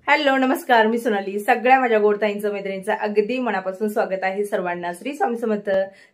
Hello नमस्कार, मी सोनाली. सगळ्या माझ्या गोडताईंचं मैत्रिणींचं अगदी मनापासून स्वागत आहे सर्वांना. श्री स्वामी समर्थ.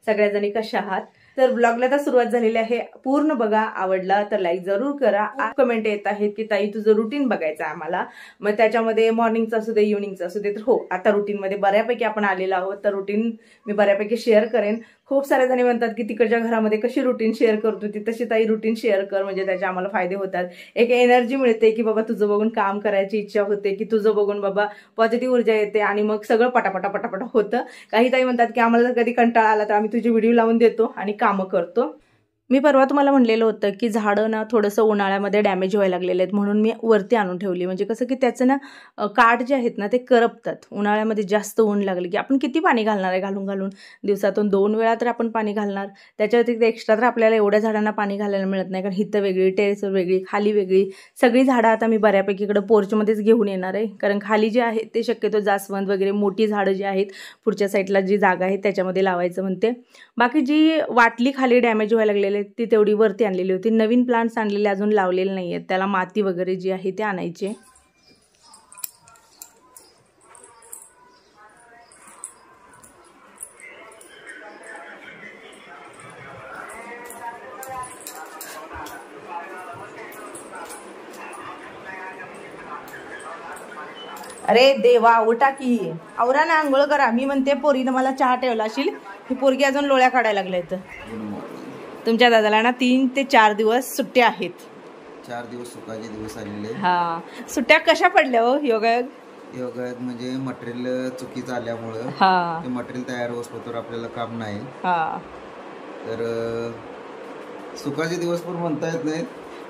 सगळ्याजणी कशा आहात? तर ब्लॉगला तर सुरुवात झालेली आहे. पूर्ण बघा, आवडला तर लाईक जरूर करा. कमेंट येत आहेत की ताई तुझं रुटीन बघायचं आम्हाला, मग त्याच्यामध्ये मॉर्निंगचं असू दे इव्हनिंगचं असू दे. तर हो, आता रुटीनमध्ये बऱ्यापैकी आपण आलेलो आहोत, तर रुटीन मी बऱ्यापैकी शेअर करेन. खूप साऱ्या जणी म्हणतात की तिकडच्या घरामध्ये कशी रुटीन शेअर करतो ती, तशी ताई रुटीन शेअर कर, म्हणजे त्याचे आम्हाला फायदे होतात. एक एनर्जी मिळते की बाबा तुझं बघून काम करायची इच्छा होते, की तुझं बघून बाबा पॉझिटिव्ह ऊर्जा येते आणि मग सगळं पटापटा पटापटा होतं. काही ताई म्हणतात की आम्हाला जर कधी कंटाळा आला तर आम्ही तुझे व्हिडिओ लावून देतो आणि कामं करतो. मी परवा तुम्हाला म्हणलेलं होतं की झाडं ना थोडंसं उन्हाळ्यामध्ये डॅमेज व्हायला लागलेले आहेत, म्हणून मी वरती आणून ठेवली. म्हणजे कसं की त्याचं ना काठ जे आहेत ना ते करपतात. उन्हाळ्यामध्ये जास्त ऊन लागले की आपण किती पाणी घालणार आहे, घालून घालून दिवसातून 2 वेळा तर आपण पाणी घालणार. त्याच्या व्यतिरिक्त एक्स्ट्रा तर आपल्याला एवढ्या झाडांना पाणी घालायला मिळत नाही, कारण हिथं वेगळी, टेरेसवर वेगळी, खाली वेगळी. सगळी झाडं आता मी बऱ्यापैकी इकडं पोर्चमध्येच घेऊन येणार आहे, कारण खाली जे आहे ते शक्यतो जास्वंद वगैरे मोठी झाडं जी आहेत पुढच्या साईडला जी जागा आहे त्याच्यामध्ये लावायचं म्हणते. बाकी जी वाटली खाली डॅमेज व्हायला लागलेली ती तेवढी वरती आणलेली होती. नवीन प्लांट्स आणलेले अजून लावलेले नाही आहेत, त्याला माती वगैरे जी आहे ते आणायचे. अरे देवा, उठा की, आवरा ना, आंघोळ करा. मी म्हणते पोरीनं मला चहा ठेवला असेल, ही पोरगी अजून लोळ्या काढायला लागल्या इथं. तुमच्या दादाला ना 3 ते 4 दिवस सुट्ट्या आहेत. 4 दिवस सुखाचे दिवस आलेले. हा, सुट्ट्या कशा पडल्या हो? योगायोग म्हणजे मटेरियल चुकीचं आल्यामुळं ते मटेरियल तयार होईपर्यंत आपल्याला काम नाही. तर सुखाचे दिवस पण म्हणता येत नाही,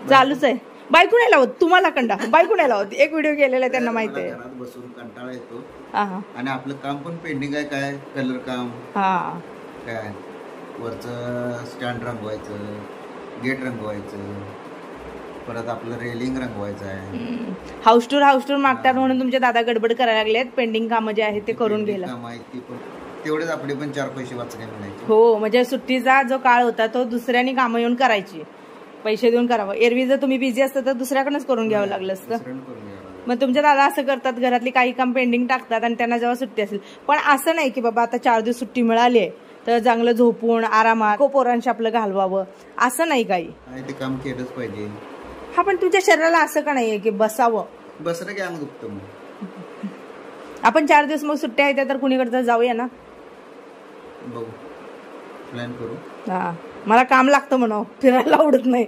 चालूच आहे. बायको नाही लावत तुम्हाला, कंडा बायको नाही लावत. एक व्हिडिओ केलेला त्यांना माहिती आहे. घरात बसून कंटाळा येतो आणि आपलं काम पण पेंडिंग आहे. काय कलर काम, काय वरचं स्टँड रंगवायचं, गेट रंगवायचं, परत आपलं रेलिंग रंगवायचं आहे. हाऊस टूर मागतात म्हणून तुमचे दादा गडबड करायला लागलेत. पेंडिंग कामं जे आहेत ते करून घ्यायला माहिती, पण तेवढेच आपले पण 4 पैसे वाचले म्हणायचे. हो, म्हणजे सुट्टीचा जो काळ होता तो दुसऱ्यानी कामं येऊन करायची, पैसे देऊन करावं. एरवी जर तुम्ही बिझी असता तर दुसऱ्याकडूनच करून घ्यावं लागलं असतं. मग तुमचे दादा असं करतात, घरातली काही काम पेंडिंग टाकतात आणि त्यांना जेव्हा सुट्टी असेल. पण असं नाही की बाबा आता 4 दिवस सुट्टी मिळाली आहे तर चांगलं झोपून आरामात पोरांशी आपलं घालवावं, असं नाही. काही ते काम केलंच पाहिजे. हा, पण तुमच्या शरीराला असं का नाहीये की बसावं? बसलं की अंग दुखतं. आपण 4 दिवस मग सुट्ट्या आहेत तर कुणीकडे जाऊया ना, बघू, प्लॅन करू. हा, मला काम लागतं म्हणून फिरायला आवडत नाही.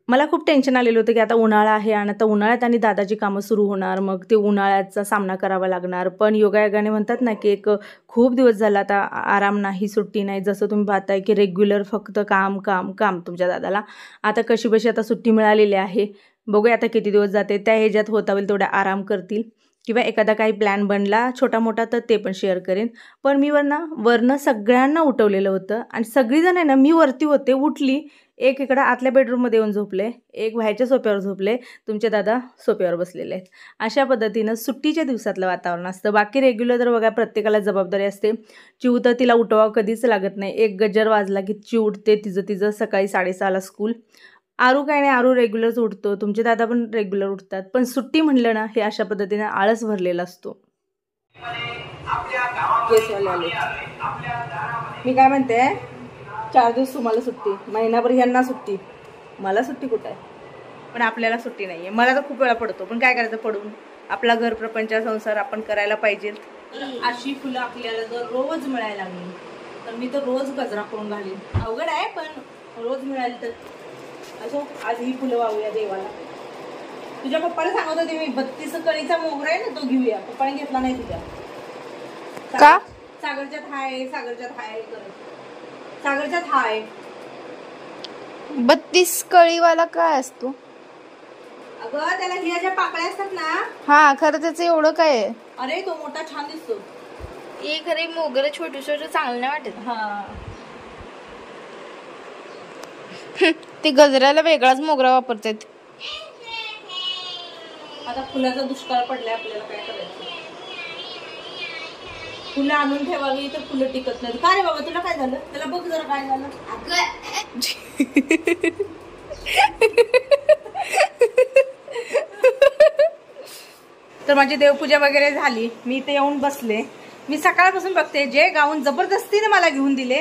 मला खूप टेन्शन आलेलं होतं की आता उन्हाळा आहे आणि आता उन्हाळ्यात आणि दादाची कामं सुरू होणार, मग ते उन्हाळ्याचा सामना करावा लागणार. पण योगायोगाने म्हणतात ना की एक खूप दिवस झाला आता आराम नाही, सुट्टी नाही. जसं तुम्ही पाहताय की रेग्युलर फक्त काम काम काम तुमच्या दादाला. आता कशी बशी आता सुट्टी मिळालेली आहे, बघूया आता किती दिवस जाते. त्या ह्याच्यात होता होईल तेवढा आराम करतील, किंवा एखादा काही प्लॅन बनला छोटा मोठा तर ते पण शेअर करेन. पण मी वरनं सगळ्यांना उठवलेलं होतं आणि सगळीजण आहे ना, मी वरती होते, उठली. एक इकडं आतल्या बेडरूममध्ये येऊन झोपले, एक बाहेरच्या सोप्यावर झोपले, तुमचे दादा सोप्यावर बसलेले आहेत. अशा पद्धतीनं सुट्टीच्या दिवसातलं वातावरण असतं. बाकी रेग्युलर तर बघा प्रत्येकाला जबाबदारी असते. चिऊ तर तिला उठवावं कधीच लागत नाही. एक गजर वाजला की चिऊ उठते, तिचं सकाळी 6:30ला स्कूल. आरू काय नाही, आरू रेग्युलरच उठतो. तुमचे दादा पण रेग्युलर उठतात. पण सुट्टी म्हणलं ना, हे अशा पद्धतीने आळस भरलेला असतो. मी काय म्हणते, 4 दिवस तुम्हाला सुट्टी, महिनाभर ह्यांना सुट्टी, मला सुट्टी कुठं आहे? पण आपल्याला सुट्टी नाहीये. मला तर खूप वेळा पडतो, पण काय करायचं पडून, आपला घर प्रपंच संसार आपण करायला पाहिजे. अशी फुलं आपल्याला जर रोज मिळायला लागली तर मी तर रोज गजरा करून घालीन. अवघड आहे, पण रोज मिळाली तर असो. आज ही फुलं वाहूया देवाला. तुझ्या पप्पाला सांगत होते मी, 32 कळीचा मोगरा आहे ना तो घेऊया. पप्पाने घेतला नाही तुझ्या. का? सागरच्यात हाय, सागरच्यात हाय करत, सागरच्यात हाय. 32 कळीवाला काय असतो? अगं त्याला हिऱ्याच्या पाकळ्या असतात ना. हा, खरं त्याचं एवढं काय आहे? अरे तो मोठा छान दिसतो. एक खरे मोगरे छोटे छोटे चांगलं नाही वाटत. हा, ते गजऱ्याला वेगळाच मोगरा वापरतात. आता फुलाचा दुष्काळ पडलाय, आपल्याला काय करायचं? फुलं आणून ठेवावी तर फुलं टिकत नाही. का रे बाबा, तुला काय झालं? त्याला बघ जरा काय झालं. तर माझी देवपूजा वगैरे झाली, मी इथे येऊन बसले. मी सकाळपासून बघते जे गाऊन जबरदस्तीने मला घेऊन दिले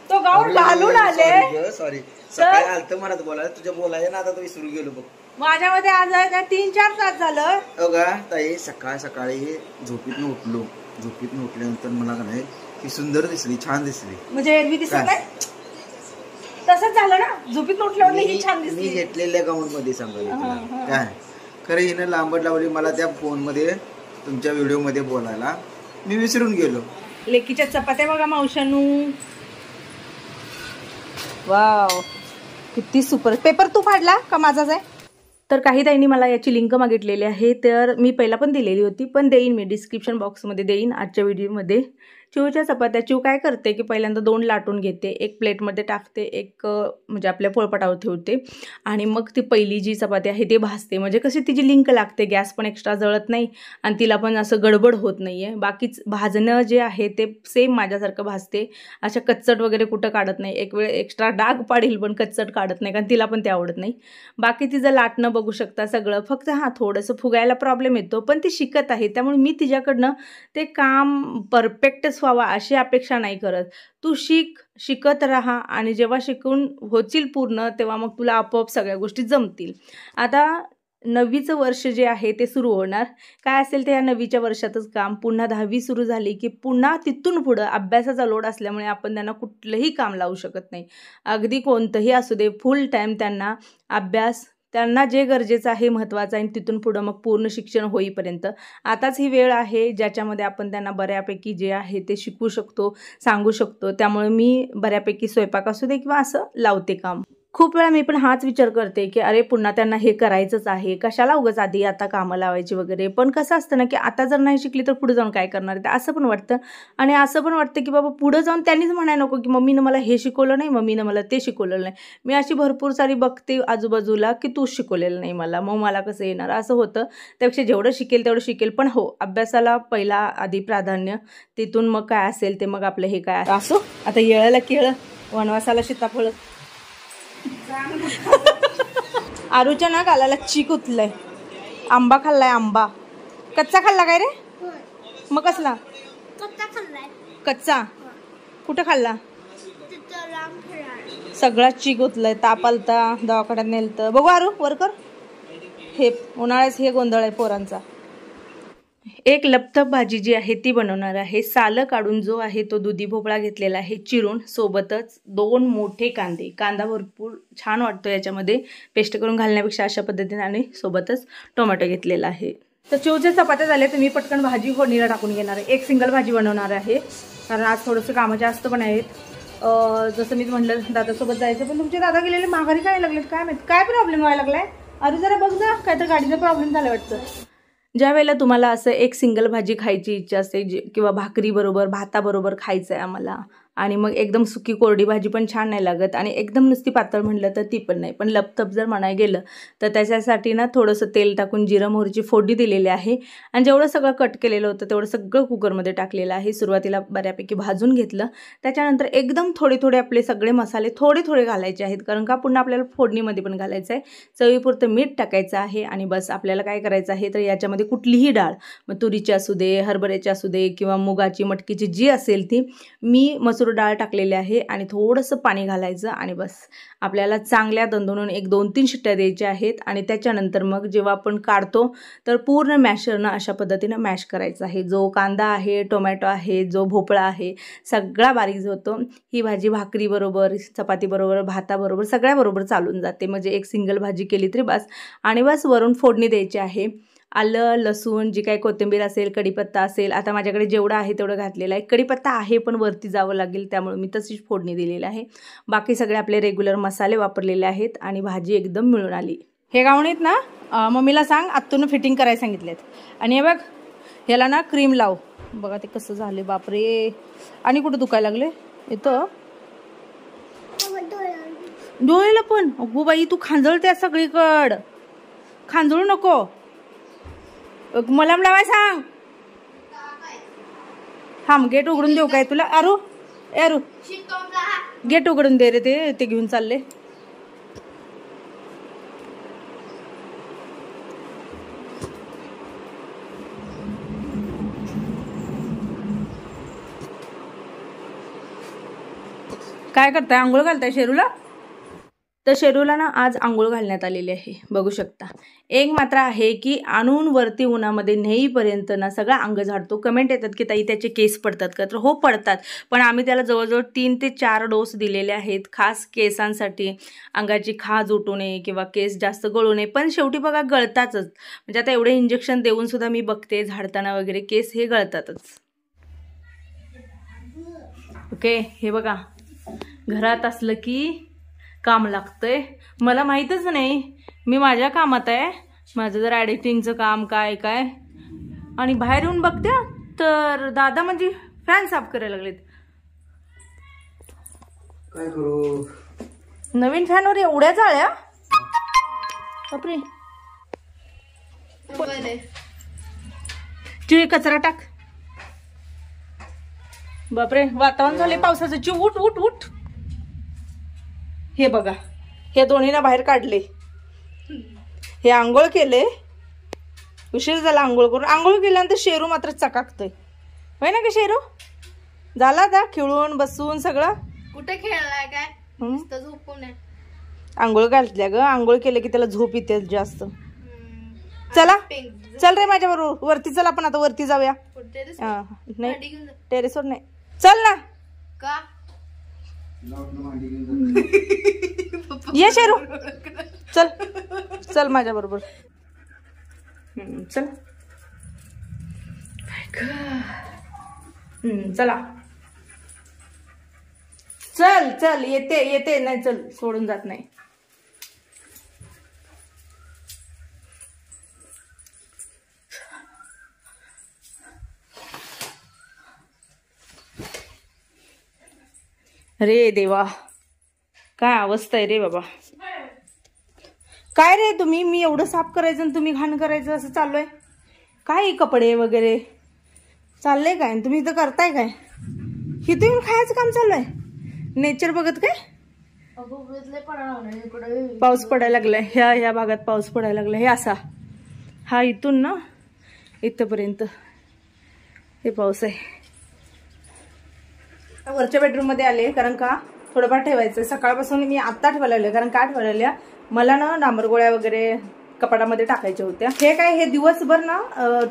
तो गाऊन घालून आले. सॉरी सकाळी आलतं म्हणत बोलायला, तुझ्या बोलायला ना आता तो विसरून गेलो बघ. माझ्यामध्ये आज 3-4 तास झालं. बघा ताई, सकाळी झोपीतनं उठल्यानंतर मला नाही ती सुंदर दिसली, छान दिसली. म्हणजे एरवी दिसत नाही तसंच झालं ना, झोपीत उठल्यावर ही छान दिसली. मी घेतलेल्या गाऊन मध्ये सांगायला काय खरं हिनं लांबड लावली मला त्या फोन मध्ये, तुमच्या व्हिडिओ मध्ये बोलायला मी विसरून गेलो. लेकीच्या चपात्या बघा मावशानू, वाव किती सुपर. पेपर तू फाडला का माझाच आहे? तर काही ताईंनी मला याची लिंक मागितलेली आहे, तर मी पहिला पण दिलेली होती, पण देईन मी डिस्क्रिप्शन बॉक्समध्ये देईन आजच्या व्हिडिओमध्ये. चिवच्या चपात्या चिव काय करते की पहिल्यांदा 2 लाटून घेते, एक प्लेटमध्ये टाकते, एक म्हणजे आपल्या पोळपाटावर ठेवते आणि मग ती पहिली जी चपाती आहे ते भाजते. म्हणजे कशी तिची लिंक लागते, गॅस पण एक्स्ट्रा जळत नाही आणि तिला पण असं गडबड होत नाही आहे. बाकीच भाजणं जे आहे ते सेम माझ्यासारखं भाजते, अशा कच्चट वगैरे कुठं काढत नाही. एक वेळ एक्स्ट्रा डाग पाडील पण कच्चट काढत नाही, कारण तिला पण ते आवडत नाही. बाकी तिचं लाटणं बघू शकता सगळं, फक्त थोडंसं फुगायला प्रॉब्लेम येतो, पण ती शिकत आहे त्यामुळे मी तिच्याकडनं ते काम परफेक्टच व्हावा अशी अपेक्षा नाही करत. तू शिकत राहा आणि जेव्हा शिकून होतील पूर्ण तेव्हा मग तुला आपोआप सगळ्या गोष्टी जमतील. आता 9वीचं वर्ष जे आहे ते सुरू होणार, काय असेल ते या 9वीच्या वर्षातच काम. पुन्हा 10वी सुरू झाली की पुन्हा तिथून पुढं अभ्यासाचा लोड असल्यामुळे आपण त्यांना कुठलंही काम लावू शकत नाही. अगदी कोणतंही असू दे, फुल टाईम त्यांना अभ्यास, त्यांना जे गरजेचं आहे महत्त्वाचं आहे, तिथून पुढं मग पूर्ण शिक्षण होईपर्यंत. आताच ही वेळ आहे ज्याच्यामध्ये आपण त्यांना बऱ्यापैकी जे आहे ते शिकवू शकतो, सांगू शकतो. त्यामुळे मी बऱ्यापैकी स्वयंपाक असू दे किंवा असं लावते काम. खूप वेळा मी पण हाच विचार करते की अरे पुन्हा त्यांना हे करायचंच आहे, कशाला उगाच आधी आता कामं लावायची वगैरे. पण कसं असतं ना की आता जर नाही शिकली तर पुढे जाऊन काय करणार आहे, असं पण वाटतं. आणि असं पण वाटतं की बाबा पुढं जाऊन त्यांनीच म्हणायला नको की मम्मीनं मला हे शिकवलं नाही, मम्मीनं मला ते शिकवलं नाही. मी अशी भरपूर सारी बघते आजूबाजूला की तूच शिकवलेलं नाही मला, मग मला कसं येणार, असं होतं. त्यापेक्षा जेवढं शिकेल तेवढं शिकेल, पण हो अभ्यासाला पहिला आधी प्राधान्य, तिथून मग काय असेल ते मग आपलं हे काय असो. आता येळाला केळं, वनवासाला सीताफळ. आरूच्या ना गालाला चीक उतलंय. आंबा खाल्लाय, आंबा कच्चा खाल्ला काय रे? मग कसला कच्चा? कुठं खाल्ला? सगळा चीक उतलाय, ताप आलता, दवाखान्यात नेलतं. बघू आरू वर कर. हे उन्हाळ्याच हे गोंधळ आहे पोरांचा. एक लपथप भाजी जी आहे ती बनवणार आहे. सालं काढून जो आहे तो दुधी भोपळा घेतलेला आहे चिरून, सोबतच 2 मोठे कांदे. कांदा भरपूर छान वाटतो याच्यामध्ये, पेस्ट करून घालण्यापेक्षा अशा पद्धतीने, आणि सोबतच टोमॅटो घेतलेला आहे. तर चिवच्या चपात्या झाल्या तर मी पटकन भाजी फोडणीला टाकून घेणार आहे. एक सिंगल भाजी बनवणार आहे कारण आज थोडंसं कामं जास्त पण आहेत. जसं मी म्हटलं दादासोबत जायचं, पण तुमचे दादा गेलेले माघारी काय लागलेत काय माहिती, काय प्रॉब्लेम व्हायला लागलाय? अरे जरा बघ ना, काय तर गाडीचा प्रॉब्लेम झाला वाटतं. ज्या वेळेला तुम्हाला असं एक सिंगल भाजी खायची इच्छा असते किंवा भाकरी बरोबर, भाताबरोबर खायचं आहे आम्हाला, आणि मग एकदम सुकी कोरडी भाजी पण छान नाही लागत, आणि एकदम नुसती पातळ म्हटलं तर ती पण नाही. पण लपतप जर म्हणाय गेलं तर त्याच्यासाठी ना थोडंसं तेल टाकून जिरं मोहरीची फोडणी दिलेली आहे, आणि जेवढं सगळं कट केलेलं होतं तेवढं सगळं कुकरमध्ये टाकलेलं आहे. सुरुवातीला बऱ्यापैकी भाजून घेतलं, त्याच्यानंतर एकदम थोडे आपले सगळे मसाले थोडे घालायचे आहेत, कारण का पुन्हा आपल्याला फोडणीमध्ये पण घालायचं आहे. चवीपुरतं मीठ टाकायचं आहे, आणि बस आपल्याला काय करायचं आहे तर याच्यामध्ये कुठलीही डाळ, मग तुरीची असू दे, हरभऱ्याची असू दे किंवा मुगाची, मटकीची जी असेल ती, मी मसूर डाळ टाकलेली आहे, आणि थोडंसं पाणी घालायचं, आणि बस आपल्याला चांगल्या दणदणून 1-2-3 शिट्ट्या द्यायच्या आहेत. आणि त्याच्यानंतर मग जेव्हा आपण काढतो तर पूर्ण मॅशरनं अशा पद्धतीनं मॅश करायचं आहे. जो कांदा आहे, टोमॅटो आहे, जो भोपळा आहे, सगळा बारीक जो होतो, ही भाजी भाकरीबरोबर, चपातीबरोबर, भाताबरोबर सगळ्याबरोबर चालून जाते. म्हणजे एक सिंगल भाजी केली तरी बस. आणि बस वरून फोडणी द्यायची आहे. आलं, लसूण, जी काही कोथिंबीर असेल, कढीपत्ता असेल, आता माझ्याकडे जेवढं आहे तेवढं घातलेलं आहे. कढीपत्ता आहे पण वरती जावं लागेल, त्यामुळे मी तशीच फोडणी दिलेली आहे. बाकी सगळे आपले रेग्युलर मसाले वापरलेले आहेत, आणि भाजी एकदम मिळून आली. हे गावणीत ना मम्मीला सांग आत्तून फिटिंग करायला सांगितलेत. आणि हे बघ, ह्याला ना क्रीम लाव. बघा ते कसं झाले, बापरे. आणि कुठं दुखायला लागले? इथं डोळ्याला पण. अगो बाई, तू खांजळते सगळीकड, खांजळू नको. मलम लावाय सांग. थांब, गेट उघडून देऊ काय तुला? आरू गेट उघडून दे रे, ते घेऊन चालले. काय करताय? आंघोळ घालताय शेरूला? तर शेरूला ना आज आंघोळ घालण्यात आलेली आहे, बघू शकता. एक मात्र आहे की आणून वरती उन्हामध्ये नेईपर्यंत ना सगळा अंग झाडतो. कमेंट येतात की ताई त्याचे केस पडतात का? तर हो पडतात, पण आम्ही त्याला जवळजवळ 3 ते 4 डोस दिलेले आहेत, खास केसांसाठी, अंगाची खाज उठू नये किंवा केस जास्त गळू नये. पण शेवटी बघा गळतातच. म्हणजे आता एवढे इंजेक्शन देऊन सुद्धा मी बघते झाडताना वगैरे केस हे गळतातच. ओके, हे बघा घरात असलं की काम लागतंय. मला माहीतच नाही, मी माझ्या कामात आहे, माझं जर एडिटिंगचं काम काय काय, आणि बाहेर येऊन बघते तर दादा म्हणजे फॅन साफ करायला लागलेत. काय करू? नवीन फॅनवर एवढ्या जाळ्या? बापरे. चिव कचरा टाक. बापरे, वातावरण झाले पावसाचं. चिव उठ उठ उठ. हे बघा, हे दोन्हीला बाहेर काढले. हे आंघोळ केले, उशीर झाला आंघोळ करून. आंघोळ केल्यानंतर शेरू मात्र चकाकतोय, होय ना का शेरू? झाला आता खेळून बसून सगळं. कुठे खेळलाय काय? नुसतं झोपून आहे. आंघोळ घातल्या ग, आंघोळ केलं की त्याला झोप येते जास्त. चला चल रे माझ्या बरोबर वरती चल, आपण आता वरती जाऊया. नाही टेरेसवर नाही, चल ना. का? ये शेरू, चल चल माझ्या बरोबर. चल चला चल चल. येते येते, नाही चल, सोडून जात नाही. अरे देवा, काय अवस्था आहे रे बाबा. काय रे तुम्ही, मी एवढं साफ करायचं आणि तुम्ही घाण करायचं, असं चालू आहे काय? कपडे वगैरे चाललंय काय? तुम्ही इथं करताय काय? इथं येऊन खायचं काम चालू आहे? नेचर बघत काय? पाऊस पडायला लागलाय, ह्या भागात पाऊस पडायला लागलाय. हे असा हा इथून ना इथपर्यंत हे पाऊस आहे. वरच्या बेडरूम मध्ये आले, कारण का थोडंफार ठेवायचं. सकाळपासून मी आत्ता ठेवायला लागले, कारण का ठेवायला लागल्या, मला ना डांबर गोळ्या वगैरे कपाटामध्ये टाकायच्या होत्या. हे काय, हे दिवसभर ना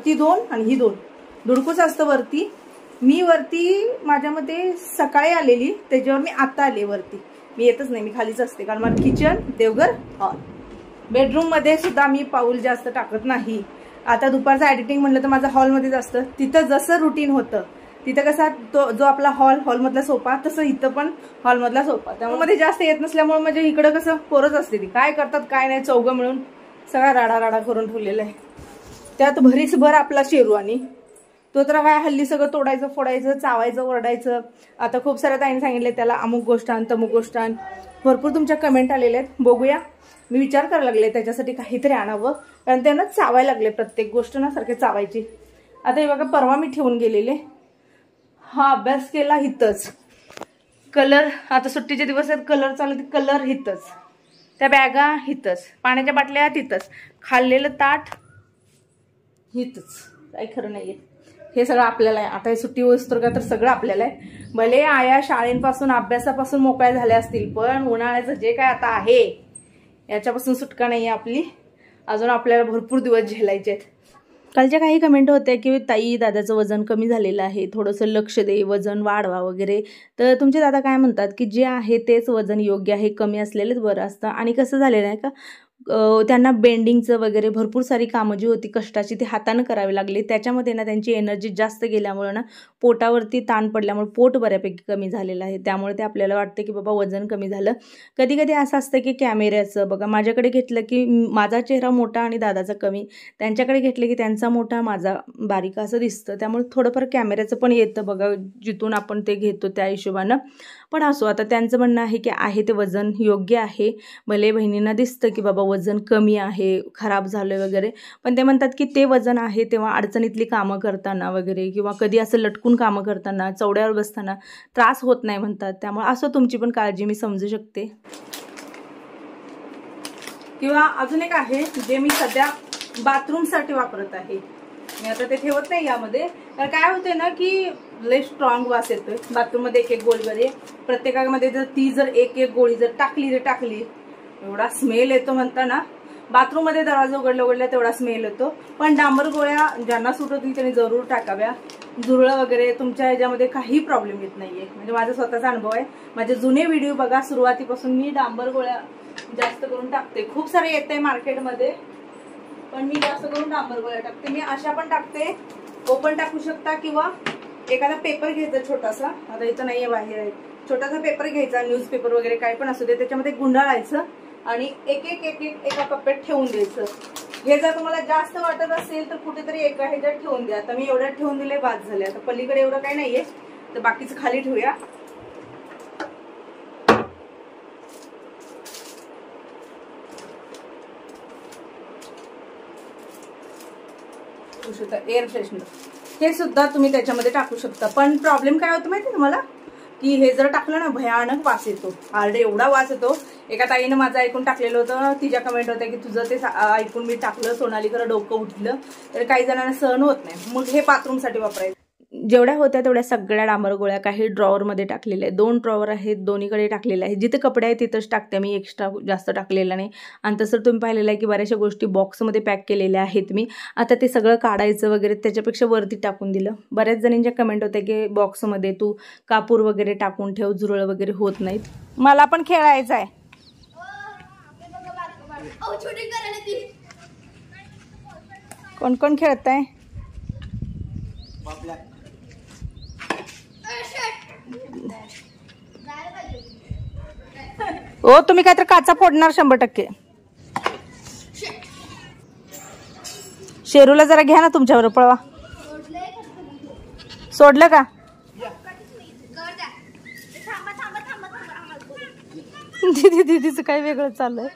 ती 2 आणि ही 2 धुडकूच असतं वरती. मी वरती माझ्या मते सकाळी आलेली, त्याच्यावर मी आत्ता आले वरती. मी येतच नाही, मी खालीच असते, कारण मला किचन, देवघर, हॉल, बेडरूम मध्ये सुद्धा मी पाऊल जास्त टाकत नाही. आता दुपारचं एडिटिंग म्हणलं तर माझं हॉलमध्येच असतं. तिथं जसं रुटीन होतं, तिथं कसा तो जो आपला हॉलमधला सोफा, तसं इथं पण हॉलमधला सोफा. त्यामुळे मध्ये जास्त येत नसल्यामुळे म्हणजे इकडं कसं पोरच असते, ती काय करतात काय नाही, चौघं मिळून सगळा राडा राडा करून ठेवलेला आहे. त्यात भरीसभर आपला शेरू, आणि तो तर काय हल्ली सगळं तोडायचं, फोडायचं, चावायचं, ओरडायचं. आता खूप साऱ्या ताईंनी सांगितले त्याला अमुक गोष्ट आण, तमुक गोष्ट आण. भरपूर तुमच्या कमेंट आलेल्या आहेत, बघूया. मी विचार करायला लागले त्याच्यासाठी काहीतरी आणावं, कारण त्यांना चावायला लागले, प्रत्येक गोष्ट ना सारखे चावायची. आता हे बघा, परवा मी ठेवून गेलेले, हा अभ्यास केला हितच, कलर आता सुट्टीचे दिवस आहेत, कलर चालू, कलर हितच, त्या बॅगा हितच, पाण्याच्या बाटल्या तिथंच, खाल्लेलं ताट हितच. काही खरं नाहीये. हे सगळं आपल्याला आहे. आता हे सुट्टी होईस्तोवर का तर सगळं आपल्याला आहे. भले आया शाळेपासून अभ्यासापासून मोकळ्या झाल्या असतील, पण उन्हाळ्याचं जे काय आता आहे याच्यापासून सुटका नाहीये आपली. अजून आपल्याला भरपूर दिवस झेलायचे आहेत. कालच्या काही कमेंट होत्या की ताई दादाचं वजन कमी झालेलं आहे, थोडंसं लक्ष दे, वजन वाढवा वगैरे. तर तुमचे दादा काय म्हणतात की जे आहे तेच वजन योग्य आहे, कमी असलेलंच बरं असतं. आणि कसं झालेलं आहे का, त्यांना बेंडिंगचं वगैरे भरपूर सारी कामं जी होती कष्टाची ती हातानं करावी लागली. त्याच्यामध्ये ना त्यांची एनर्जी जास्त गेल्यामुळे ना पोटावरती ताण पडल्यामुळे पोट बऱ्यापैकी कमी झालेलं आहे. त्यामुळे ते आपल्याला वाटतं की बाबा वजन कमी झालं. कधी कधी असं असतं की कॅमेऱ्याचं बघा, माझ्याकडे घेतलं की माझा चेहरा मोठा आणि दादाचा कमी, त्यांच्याकडे घेतलं की त्यांचा मोठा माझा बारीक असं दिसतं. त्यामुळे थोडंफार कॅमेऱ्याचं पण येतं बघा, जिथून आपण ते घेतो त्या हिशोबानं. पण असो, आता त्यांचं म्हणणं आहे की आहे ते वजन योग्य आहे. भले बहिणींना दिसतं की बाबा वजन कमी आहे, खराब झालं वगैरे, पण ते म्हणतात की ते वजन आहे तेव्हा अडचणीतली कामं करताना वगैरे किंवा कधी असं लटकून कामं करताना, चवड्यावर बसताना त्रास होत नाही म्हणतात. त्यामुळे असं तुमची पण काळजी मी समजू शकते. किंवा अजून एक आहे जे मी सध्या बाथरूमसाठी वापरत आहे. मी आता ते ठेवत नाही यामध्ये, तर काय होते ना की लय स्ट्रॉंग वास येतोय. बाथरूम मध्ये एक गोळी बरे प्रत्येकामध्ये जर ती जर एक गोळी जर टाकली एवढा स्मेल येतो म्हणता ना. बाथरूम मध्ये दरवाजा उघडला तेवढा स्मेल येतो. पण डांबर गोळ्या ज्यांना सूट होतील त्यांनी जरूर टाकाव्या. झुरळ वगैरे तुमच्या ह्याच्यामध्ये काही प्रॉब्लेम येत नाहीये. म्हणजे माझा स्वतःचा अनुभव आहे. माझे जुने व्हिडिओ बघा, सुरुवातीपासून मी डांबर गोळ्या जास्त करून टाकते. खूप सारे येत आहे मार्केटमध्ये, पण मी जास्त करून डांबर गोळ्या टाकते. मी अशा पण टाकते, ओपन टाकू शकता किंवा एखादा पेपर घ्यायचा छोटासा, आता इथं नाहीये बाहेर आहे, छोटासा पेपर घ्यायचा, न्यूजपेपर वगैरे काय पण असू दे, त्याच्यामध्ये गुंडाळायचं आणि एक एका कप्प्यात ठेवून द्यायचं. हे जर तुम्हाला जास्त वाटत असेल तर कुठेतरी एका ह्याच्यात ठेवून द्या. आता मी एवढ्यात ठेवून दिले, बाद झाले. आता पलीकडे एवढं काही नाहीये तर बाकीचं खाली ठेवूया. एअर फ्रेशनर हे सुद्धा तुम्ही त्याच्यामध्ये टाकू शकता. पण प्रॉब्लेम काय होतो माहिती तुम्हाला, की हे जर टाकलं ना भयानक वास येतो. आरडे एवढा वास येतो. एका ताईनं माझं ऐकून टाकलेलं होतं, तिच्या कमेंट होत्या की तुझं ते ऐकून मी टाकलं, सोनालीकडे डोकं उठलं. तर काही जणांना सहन होत नाही, मग हे बाथरूमसाठी वापरायचं. जेवढ्या होत्या तेवढ्या सगळ्या डांबर गोळ्या काही ड्रॉवरमध्ये टाकलेल्या आहेत. 2 ड्रॉवर आहेत, दोन्हीकडे टाकलेले आहे. जिथे कपडे आहेत तिथंच टाकते मी, एक्स्ट्रा जास्त टाकलेलं नाही. आणि तसं तुम्ही पाहिलेलं आहे की बऱ्याचशा गोष्टी बॉक्समध्ये पॅक केलेल्या आहेत मी. आता ते सगळं काढायचं वगैरे, त्याच्यापेक्षा वरती टाकून दिलं. बऱ्याच जणींच्या कमेंट होत्या की बॉक्समध्ये तू कापूर वगैरे टाकून ठेव, झुरळ वगैरे होत नाहीत. मला पण खेळायचं आहे. कोण कोण खेळताय? हो, तुम्ही काय तर काचा फोडणार 100%. शेरूला जरा घ्या ना तुमच्यावर, पळवा. सोडलं का? दीदीचं काय वेगळं चाललंय.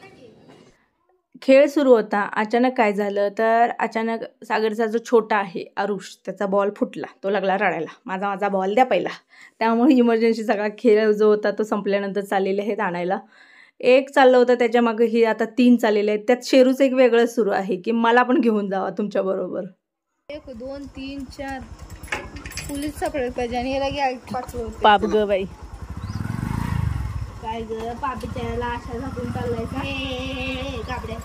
खेळ सुरू होता. अचानक काय झालं तर अचानक सागरचा जो छोटा आहे आरुष, त्याचा बॉल फुटला. तो लागला रडायला, माझा बॉल द्या पहिला. त्यामुळे इमर्जन्सी सगळा खेळ जो होता तो संपल्यानंतर चाललेले आहेत आणायला. एक चाललं होतं, त्याच्या मागे ही आता 3 चाललेले आहेत. त्यात शेरूचं एक वेगळं सुरू आहे की मला पण घेऊन जावा तुमच्या बरोबर. 1 2 3 4 पोलीस सापडले पाहिजे आणि याला घ्या 5. पाप ग बाई, काय ग पापीच्याला आशा झाकून चाललाय का? कापड्या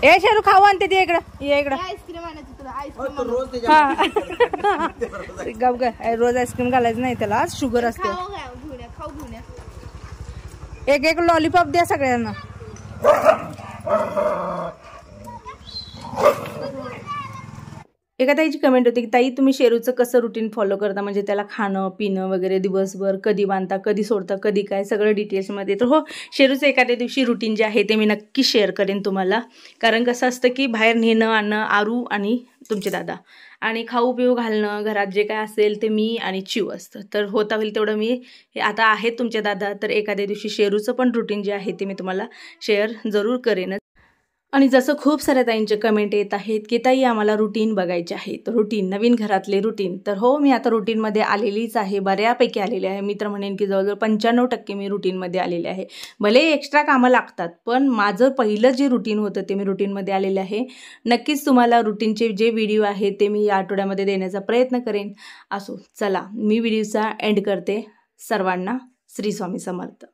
ए शेरू खाऊ आणते ते इकडं, ये इकडं. आईस्क्रीम आणायचं तुला, आईस्क्रीम रोज आईस्क्रीम घालायचं नाही त्याला, शुगर असते. खाऊ घेऊन या. एक लॉलीपॉप द्या सगळ्यांना. एका ताईची कमेंट होती की ताई तुम्ही शेरूचं कसं रुटीन फॉलो करता, म्हणजे त्याला खाणं पिणं वगैरे दिवसभर कधी बांधता, कधी सोडता, कधी काय, सगळं डिटेल्समध्ये. तर हो, शेरूचं एखाद्या दिवशी रुटीन जे आहे ते मी नक्की शेअर करेन तुम्हाला. कारण कसं असतं की बाहेर नेणं आणणं आरू आणि तुमचे दादा, आणि खाऊ पिऊ घालणं, घरात जे काय असेल ते मी आणि चिव असतं. तर होता होईल तेवढं मी, हे आता आहेत तुमचे दादा, तर एखाद्या दिवशी शेरूचं पण रुटीन जे आहे ते मी तुम्हाला शेअर जरूर करेनच. आणि जसं खूप साऱ्या ताईंचे कमेंट येत आहेत की ताई आम्हाला रुटीन बघायचे आहे, तर रुटीन, नवीन घरातले रुटीन. तर हो, मी आता रुटीनमध्ये आलेलीच आहे, बऱ्यापैकी आलेली आहे. मी तर म्हणेन की जवळजवळ 95% मी रुटीनमध्ये आलेले आहे. भले एक्स्ट्रा कामं लागतात, पण माझं पहिलं जे रुटीन होतं ते मी रुटीनमध्ये आलेले आहे. नक्कीच तुम्हाला रुटीनचे जे व्हिडिओ आहेत ते मी या आठवड्यामध्ये देण्याचा प्रयत्न करेन. असो, चला मी व्हिडिओचा एंड करते. सर्वांना श्री स्वामी समर्थ.